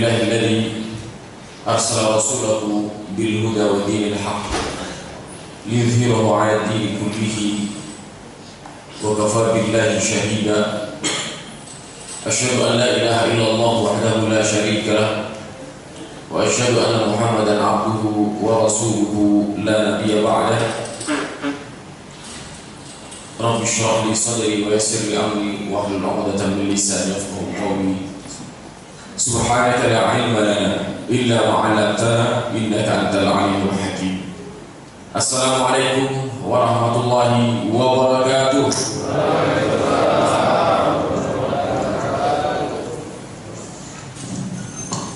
لله الذي أرسل رسوله بالهدى ودين الحق ليظهره على الدين كله وكفى بالله شهيدا. أشهد أن لا إله إلا الله وحده لا شريك له وأشهد أن محمدا عبده ورسوله لا نبي بعده. رب اشرح لي صدري ويسر لي أمري واحلل عقدة من لساني يفقهوا قولي. سبحانك لا علم لنا إلا ما علمتنا إنك أنت العليم الحكيم. السلام عليكم ورحمة الله وبركاته.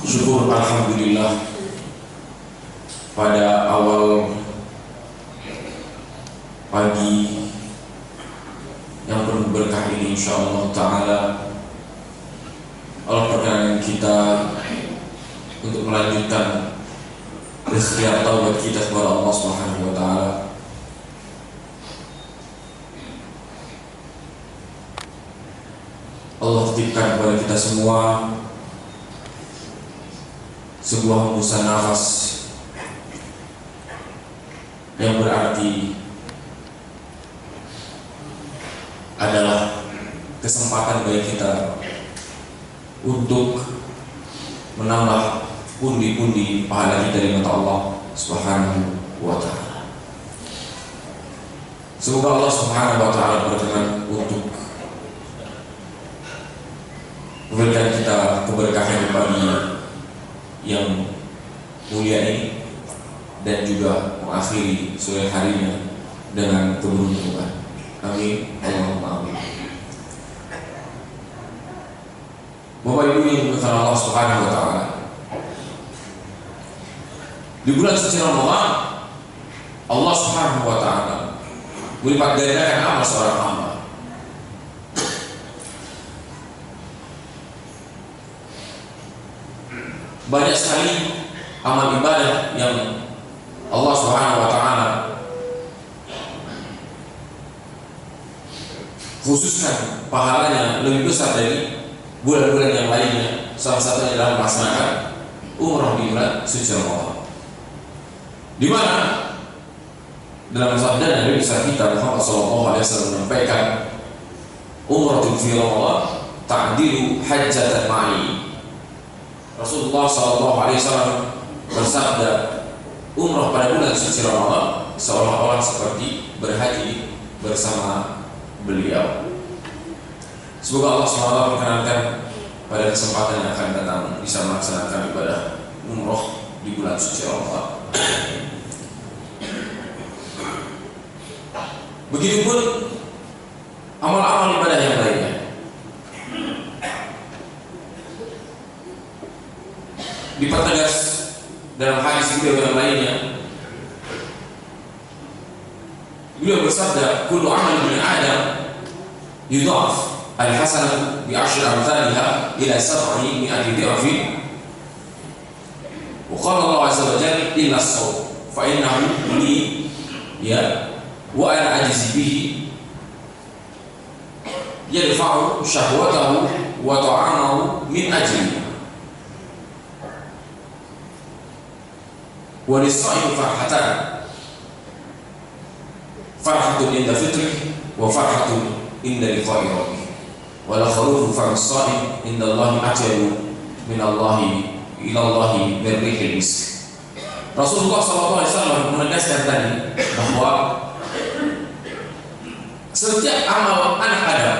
Syukur alhamdulillah pada awal pagi yang penuh berkah ini, insyaallah ta'ala Allah perkenankan kita untuk melanjutkan ikhtiar taubat kita kepada Allah Subhanahu wa ta'ala. Allah titipkan kepada kita semua sebuah hembusan nafas yang berarti adalah kesempatan bagi kita untuk menambah pundi-pundi pahala kita di mata Allah Subhanahu wa ta'ala. Semoga Allah Subhanahu wa ta'ala berkenan untuk memberikan kita keberkahan pagi yang mulia ini dan juga mengakhiri sore harinya dengan keberuntungan. Amin. Allahumma amin. Bapak Ibu yang dimuliakan Allah Subhanahu wa ta'ala, di bulan suci Ramadan Allah Subhanahu wa ta'ala melipat gandakan amal seorang hamba. Banyak sekali amal ibadah yang Allah Subhanahu wa ta'ala khususkan pahalanya lebih besar dari bulan-bulan yang lainnya. Salah satunya adalah melaksanakan umrah di bulan suci Ramadan, di mana dalam sabda Nabi besar kita Muhammad SAW menyampaikan, umratul fi Ramadan ta'dilu hajjatan ma'i. Rasulullah SAW bersabda, umrah pada bulan suci Ramadan seolah-olah seperti berhaji bersama beliau. Semoga Allah SWT perkenankan pada kesempatan yang akan datang bisa melaksanakan ibadah umrah di bulan suci Ramadan. Begitupun amal-amal ibadah yang lainnya. Dipertegas dalam hadis beliau yang lainnya, beliau bersabda, kullu amal min Adam yudhaf al-hasanatu bi 10 amsalha ila 700 dha'fin. Wa qala Allah 'azza wa jalla illa as-sawm fa innahu li wa ana ajiz bihi yadfa'u syahwatahu wa ta'amahu min ajli. Wa lis-sha'imi farhatan, farhatun inda fitri wa farhatun inda liqa'i rabbih. Wa la khalufu fa'is-sha'im inda Allahi atyabu min Allahi ila Allahi birrihil misk. Rasulullah SAW menegaskan tadi bahwa setiap amal anak Adam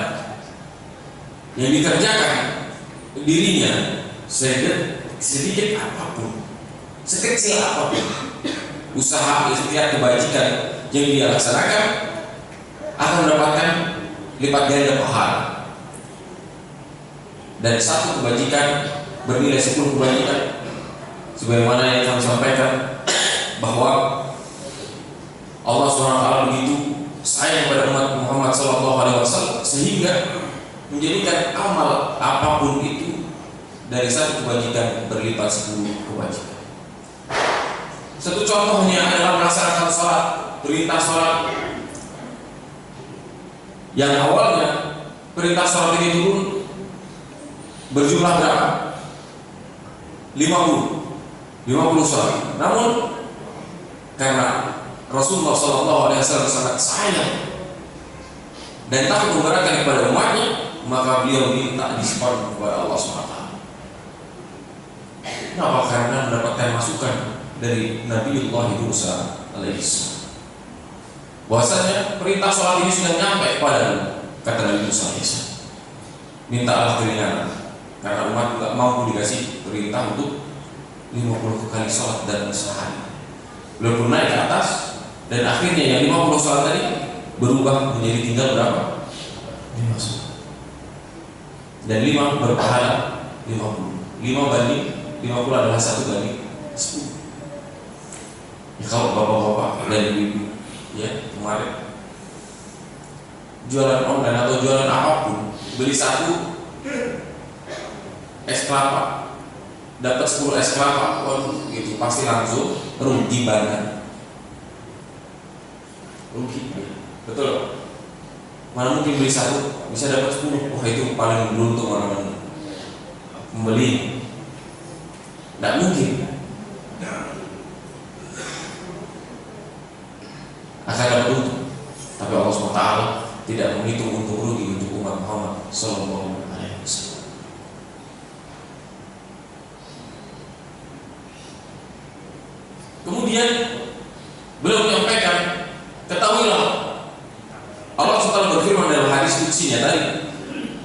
yang dikerjakan dirinya, sedikit apapun, sekecil apapun usaha ikhtiar kebajikan yang dia laksanakan, akan mendapatkan lipat ganda pahala. Dan satu kebajikan bernilai 10 kebajikan, sebagaimana yang kami sampaikan bahwa Allah SWT begitu sayang pada umat Muhammad SAW sehingga menjadikan amal apapun itu dari satu kebajikan berlipat 10 kebajikan. Satu contohnya adalah melaksanakan sholat, perintah sholat yang awalnya perintah sholat ini turun berjumlah berapa? 50 salat. Namun karena Rasulullah SAW sangat sayang dan takut memberatkan kepada umatnya, maka beliau minta diskon kepada Allah SWT. Kenapa? Karena mendapatkan masukan dari Nabiullah Musa alaihissalam. Bahwasanya perintah sholat ini sudah nyampe pada kata Nabi Musa alaihissalam. Mintalah keringanan karena umat tidak mampu dikasih perintah untuk 50 kali sholat dalam sehari. Beliau pun naik ke atas dan akhirnya yang 50 sholat tadi berubah menjadi tinggal berapa? 5 sholat. Dan 5 berpahala 50. 5 banding 50 adalah 1 banding 10. Ya, kalau bapak-bapak dan ibu-ibu ya kemarin jualan online atau jualan apapun, beli 1 es kelapa dapat 10 es kelapa, waduh gitu pasti langsung rugi banget, rugi, betul. Mana mungkin beli 1 bisa dapat 10? Wah itu paling beruntung orang membeli. Tidak mungkin. Akan dapat untung, tapi Allah SWT tidak menghitung untung rugi untuk umat Muhammad Sallallahu Alaihi Wasallam. Kemudian beliau menyampaikan, ketahuilah Allah SWT berfirman dalam hadis qudsinya tadi,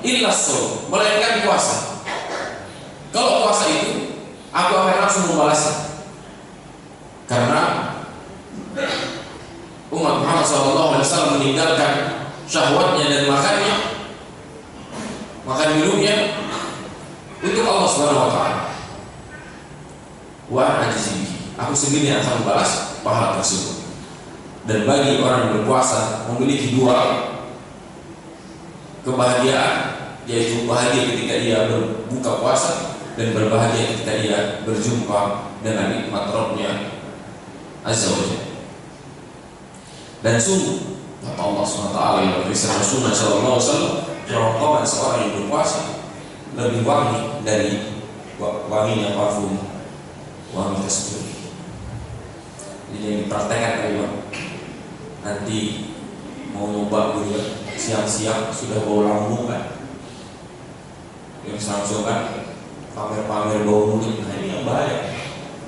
illa shaum, melainkan puasa. Kalau puasa itu aku akan langsung membalasnya, karena umat Muhammad SAW meninggalkan syahwatnya dan makan minumnya untuk Allah Subhanahu wa taala. Wa ajizi, aku sendiri yang akan membalas pahala tersebut. Dan bagi orang yang berpuasa memiliki 2 kebahagiaan, yaitu bahagia ketika ia berbuka puasa dan berbahagia ketika ia berjumpa dengan nikmat Rabb-Nya Azza wa Jalla. Dan sungguh kata Allah SWT yang berkisah Rasulullah SAW, kerongkongan seorang yang berpuasa lebih wangi dari wanginya parfum wangi kasturi. Jadi yang dipraktekkan ayo nanti mau nyoba juga siang-siang sudah bau lambung kan, yang langsung kan pamer-pamer bau mulut. Nah ini yang bahaya.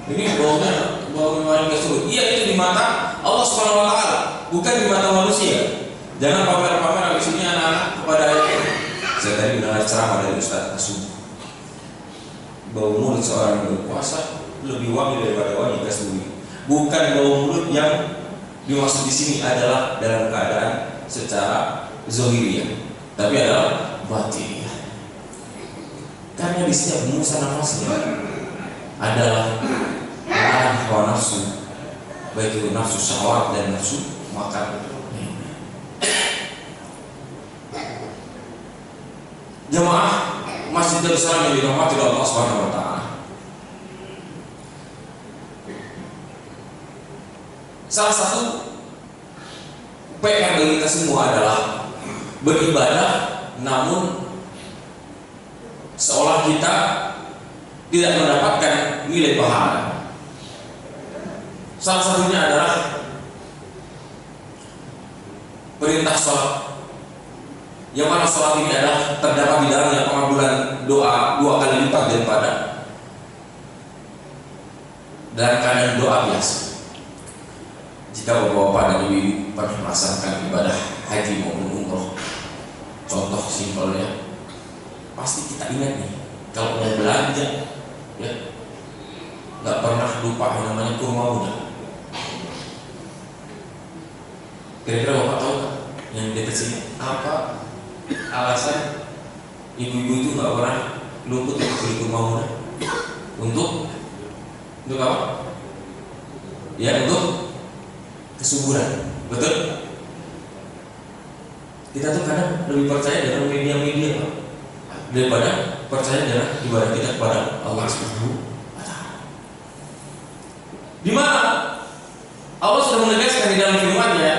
Ini baunya bau wangi kasturi. Iya itu di mata Allah Subhanahu wa taala, bukan di mata manusia. Jangan pamer-pamer habis ini anak-anak kepada ayat. Saya tadi mendengar ceramah dari Ustaz Asum. Bau mulut seorang yang berpuasa lebih wangi daripada wangi kasturi. Bukan bau mulut yang dimaksud di sini adalah dalam keadaan secara zahiriyah, tapi adalah batiniyah. Karena di setiap hembusan nafasnya adalah menahan hawa nafsu, baik itu nafsu syahwat dan nafsu makan. Jemaah Masjid Darussalam yang dirahmati oleh Allah Subhanahu wa taala. Salah satu PR bagi kita semua adalah beribadah namun seolah kita tidak mendapatkan nilai pahala. Salah satunya adalah perintah sholat, yang mana sholat ini adalah terdapat di dalamnya pengabulan doa 2 kali lipat daripada dalam keadaan doa biasa. Jika bapak-bapak dan ibu pernah melaksanakan ibadah haji maupun umroh, contoh simpelnya, pasti kita ingat nih kalau mau belanja, ya nggak pernah lupa yang namanya kurma muda. Kira-kira bapak tahu kan yang di dekat sini apa alasan ibu-ibu itu nggak pernah luput untuk beli kurma muda? Untuk apa? Ya untuk kesuburan, betul? Kita tuh kadang lebih percaya dengan media-media Pak, daripada percaya dengan ibadah kita kepada Allah Subhanahu wa taala. Di mana Allah sudah menegaskan di dalam firman-Nya,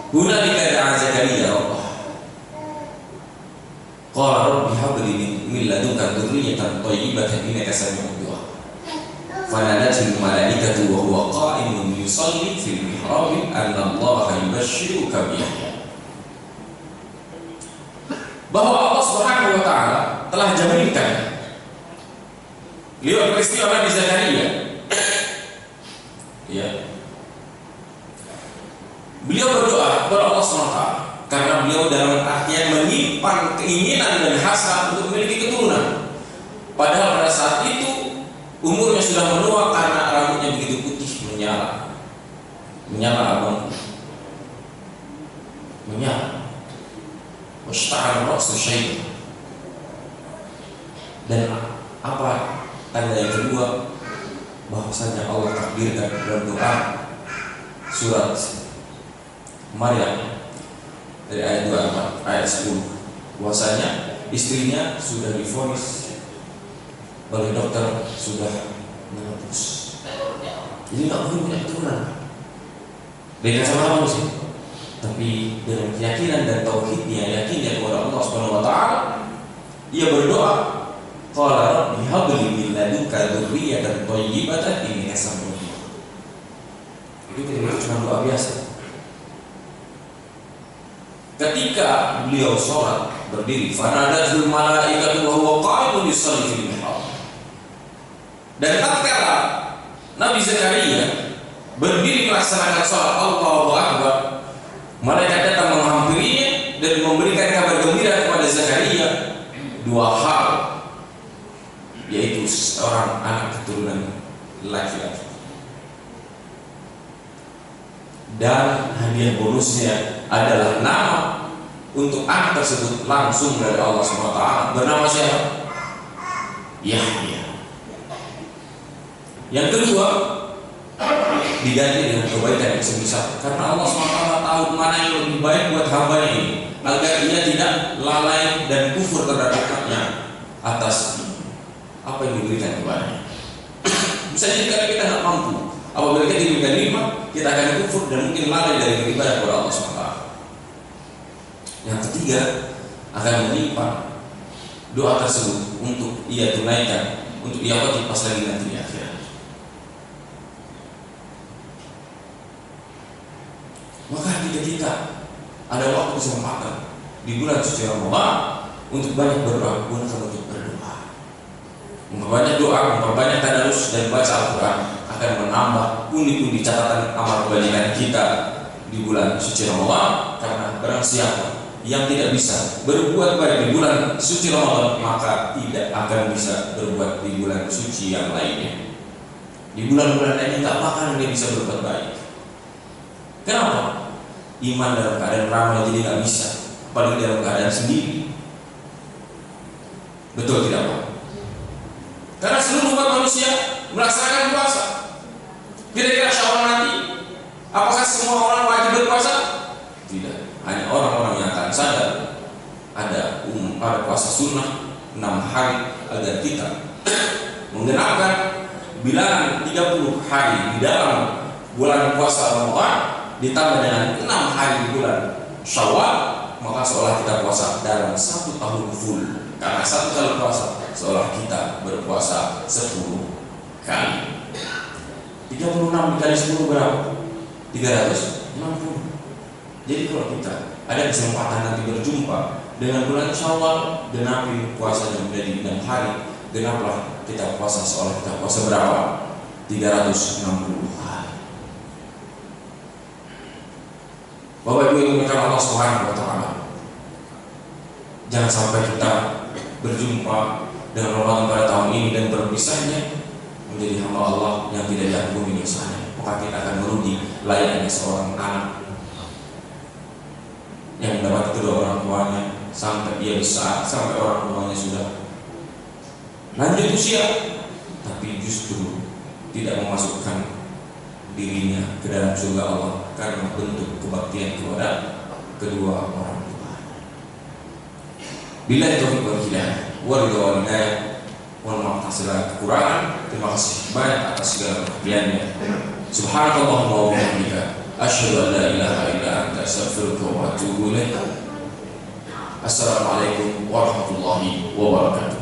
"Hunalika da'a Zakaria Allah. Qala rabbi hab li min ladunka dzurriyyatan thayyibatan innaka sami'ud du'a." fanadatul malaikatu wa huwa qa'imun yusalli fil mihrab anna Allah yubashshiruka bi Yahya. Bahwa Allah Subhanahu wa taala telah jaminkan lihat peristiwa Nabi Zakaria. Ya. Beliau berdoa kepada Allah SWT karena beliau dalam artian menyimpan keinginan dan hasrat untuk memiliki keturunan. Padahal pada saat itu umurnya sudah menua karena rambutnya begitu putih menyala. Menyala abang. Menyala. Washta'al ra'su syaitan. Dan apa tanda yang kedua? Bahwasanya Allah takdirkan dalam doa surat Maryam dari ayat 24 ayat 10 bahwasanya istrinya sudah divonis oleh dokter sudah menebus, jadi nggak perlu punya keturunan. Beda sama kamu sih, tapi dengan keyakinan dan tauhidnya, yakinnya kepada Allah Subhanahu Wa Taala, ia berdoa, qala rabbi habli min ladunka dzurriyyatan thayyibatan innaka samiul du'a. Itu tidak cuma doa biasa. Ketika beliau sholat berdiri, fanadatul malaikatu wa huwa qa'imun yusalli fil mihrab. Dan tatkala Nabi Zakaria berdiri melaksanakan sholat, Allahu Akbar, malaikat datang menghampirinya dan memberikan kabar gembira kepada Zakaria dua hal, yaitu seorang anak keturunan laki-laki dan hadiah bonusnya adalah nama untuk anak tersebut langsung dari Allah SWT. Bernama siapa? Yahya. Yang kedua, diganti dengan kebaikan yang sebesar, karena Allah SWT tahu mana yang lebih baik buat hambanya ini, agar ia tidak lalai dan kufur terhadapnya atas apa yang diberikan kepadanya. Bisa jadi karena kita tidak mampu, apabila kita diberikan nikmat, kita akan kufur dan mungkin lalai dari beribadah kepada Allah SWT. Yang ketiga, akan menyimpan doa tersebut untuk ia tunaikan, untuk ia wajib pas lagi nanti di akhirat. Maka jika kita ada waktu kesempatan di bulan suci Ramadan untuk banyak berdoa, gunakan untuk berdoa. Memperbanyak doa, memperbanyak tadarus dan baca Al-Quran akan menambah pundi-pundi catatan amal kebajikan kita di bulan suci Ramadan. Karena barang siapa yang tidak bisa berbuat baik di bulan suci Ramadan, maka tidak akan bisa berbuat di bulan suci yang lainnya. Di bulan-bulan lainnya tak bakalan dia bisa berbuat baik. Kenapa? Iman dalam keadaan ramai jadi nggak bisa, apalagi dalam keadaan sendiri. Betul tidak Pak? Karena seluruh umat manusia melaksanakan puasa. Kira-kira Syawal nanti, apakah semua orang wajib berpuasa? Tidak. Hanya orang-orang yang akan sadar ada puasa sunnah 6 hari agar kita menggenapkan bilangan 30 hari di dalam bulan puasa Ramadan ditambah dengan 6 hari di bulan Syawal, maka seolah kita puasa dalam 1 tahun full. Karena 1 kali puasa seolah kita berpuasa 10 kali. 36 kali 10 berapa? 360. Jadi kalau kita ada kesempatan nanti berjumpa dengan bulan Syawal, genapi puasanya menjadi 6 hari, genaplah kita puasa seolah kita puasa berapa? 360 hari. Bapak Ibu yang dimuliakan Allah Subhanahu wa Ta'ala, jangan sampai kita berjumpa dengan Ramadan pada tahun ini dan berpisahnya menjadi hamba Allah yang tidak diampuni dosanya. Maka kita akan merugi layaknya seorang anak yang mendapat kedua orang tuanya sampai dia besar, sampai orang tuanya sudah lanjut usia, tapi justru tidak memasukkan dirinya ke dalam surga Allah karena bentuk kebaktian kepada kedua orang tua. Billahi taufiq wal hidayah, waridha wal hidayah. Mohon maaf atas segala kekurangan. Terima kasih banyak atas segala kebaktiannya. Subhanakallahumma wa bihamdika, asyhadu an la ilaha illa anta, astaghfiruka wa atubu ilaik. Assalamualaikum warahmatullahi wabarakatuh.